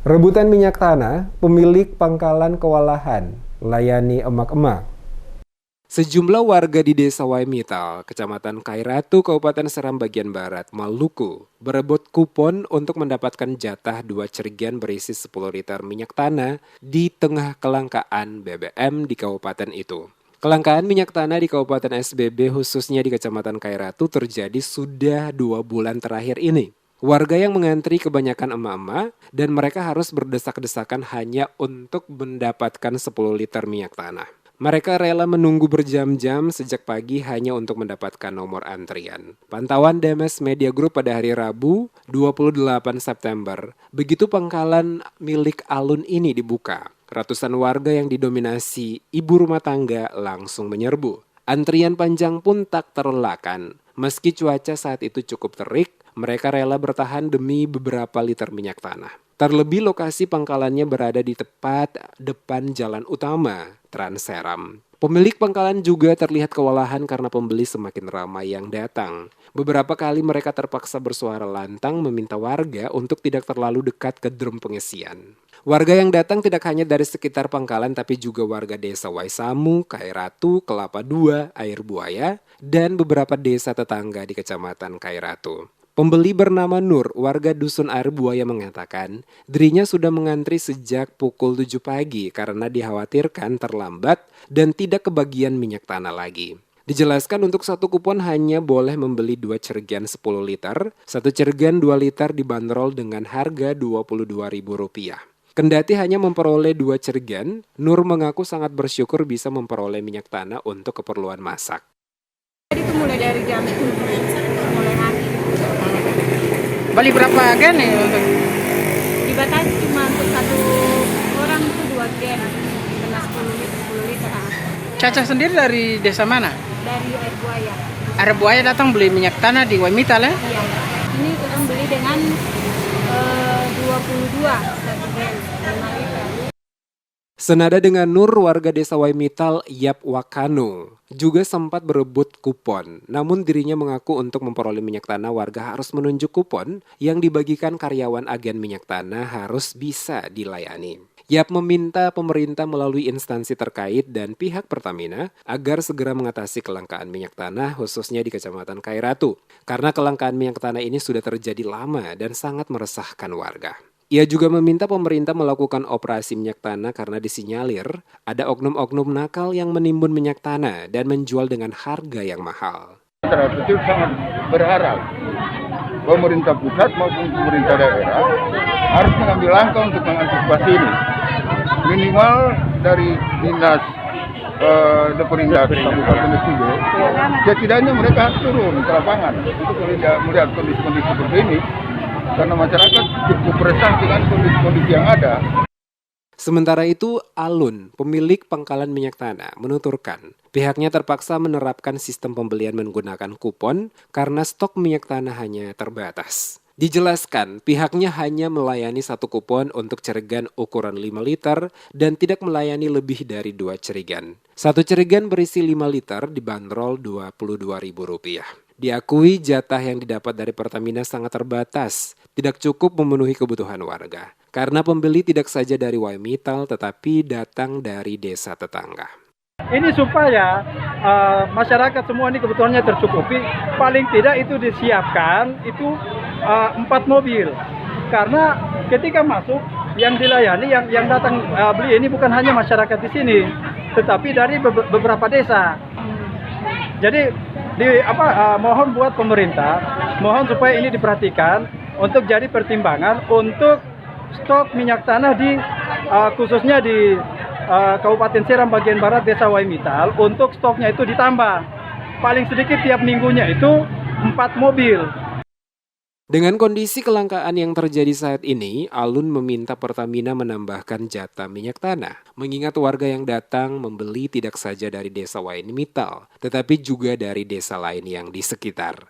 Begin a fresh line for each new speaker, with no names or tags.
Rebutan minyak tanah, pemilik pangkalan kewalahan, layani emak-emak. Sejumlah warga di Desa Waimital, Kecamatan Kairatu, Kabupaten Seram bagian Barat, Maluku, berebut kupon untuk mendapatkan jatah 2 cerigian berisi 10 liter minyak tanah di tengah kelangkaan BBM di kabupaten itu. Kelangkaan minyak tanah di Kabupaten SBB khususnya di Kecamatan Kairatu terjadi sudah 2 bulan terakhir ini. Warga yang mengantri kebanyakan emak-emak dan mereka harus berdesak-desakan hanya untuk mendapatkan 10 liter minyak tanah. Mereka rela menunggu berjam-jam sejak pagi hanya untuk mendapatkan nomor antrian. Pantauan DMS Media Group pada hari Rabu, 28 September, begitu pangkalan milik Alun ini dibuka. Ratusan warga yang didominasi ibu rumah tangga langsung menyerbu. Antrian panjang pun tak terelakkan. Meski cuaca saat itu cukup terik, mereka rela bertahan demi beberapa liter minyak tanah. Terlebih lokasi pangkalannya berada di tepat depan jalan utama Trans Seram. Pemilik pangkalan juga terlihat kewalahan karena pembeli semakin ramai yang datang. Beberapa kali mereka terpaksa bersuara lantang meminta warga untuk tidak terlalu dekat ke drum pengisian. Warga yang datang tidak hanya dari sekitar pangkalan tapi juga warga desa Waisamu, Kairatu, Kelapa II, Air Buaya, dan beberapa desa tetangga di Kecamatan Kairatu. Pembeli bernama Nur, warga Dusun Air Buaya mengatakan, dirinya sudah mengantri sejak pukul 7 pagi karena dikhawatirkan terlambat dan tidak kebagian minyak tanah lagi. Dijelaskan untuk satu kupon hanya boleh membeli 2 cerigian 10 liter, satu cerigian 2 liter dibanderol dengan harga Rp22.000. Kendati hanya memperoleh 2 cerigian, Nur mengaku sangat bersyukur bisa memperoleh minyak tanah untuk keperluan masak.
Jadi itu mulai dari jam 7, mulai hari.
Beli berapa gen nih untuk?
Dibatasi cuma untuk satu orang itu 2 gen, kena 10 liter.
Caca sendiri dari desa mana?
Dari Air Buaya.
Air Buaya datang beli minyak tanah di Waimital ya?
Iya. Ini orang beli dengan 22 satu gen, 5 liter.
Senada dengan Nur, warga desa Waimital, Yap Wakano, juga sempat berebut kupon. Namun dirinya mengaku untuk memperoleh minyak tanah warga harus menunjuk kupon yang dibagikan karyawan agen minyak tanah harus bisa dilayani. Yap meminta pemerintah melalui instansi terkait dan pihak Pertamina agar segera mengatasi kelangkaan minyak tanah khususnya di Kecamatan Kairatu. Karena kelangkaan minyak tanah ini sudah terjadi lama dan sangat meresahkan warga. Ia juga meminta pemerintah melakukan operasi minyak tanah karena disinyalir ada oknum-oknum nakal yang menimbun minyak tanah dan menjual dengan harga yang mahal.
Masyarakat itu sangat berharap pemerintah pusat maupun pemerintah daerah harus mengambil langkah untuk mengantisipasi ini. Minimal dari dinas Deperindak Kabupaten SBB, setidaknya mereka harus turun ke lapangan untuk melihat kondisi-kondisi seperti ini. Karena masyarakat cukup resah dengan kondisi-kondisi yang ada.
Sementara itu, Alun, pemilik pangkalan minyak tanah, menuturkan pihaknya terpaksa menerapkan sistem pembelian menggunakan kupon karena stok minyak tanah hanya terbatas. Dijelaskan, pihaknya hanya melayani satu kupon untuk cerigan ukuran 5 liter dan tidak melayani lebih dari 2 cerigan. Satu cerigan berisi 5 liter dibanderol Rp22.000. Diakui jatah yang didapat dari Pertamina sangat terbatas, tidak cukup memenuhi kebutuhan warga. Karena pembeli tidak saja dari Waimital tetapi datang dari desa tetangga.
Ini supaya masyarakat semua ini kebutuhannya tercukupi, paling tidak itu disiapkan itu 4 mobil. Karena ketika masuk yang dilayani yang datang beli ini bukan hanya masyarakat di sini, tetapi dari beberapa desa. Jadi mohon buat pemerintah, mohon supaya ini diperhatikan untuk jadi pertimbangan untuk stok minyak tanah di khususnya di Kabupaten Seram bagian Barat Desa Waimital untuk stoknya itu ditambah. Paling sedikit tiap minggunya itu 4 mobil.
Dengan kondisi kelangkaan yang terjadi saat ini, Alun meminta Pertamina menambahkan jatah minyak tanah. Mengingat warga yang datang membeli tidak saja dari desa Waimital, tetapi juga dari desa lain yang di sekitar.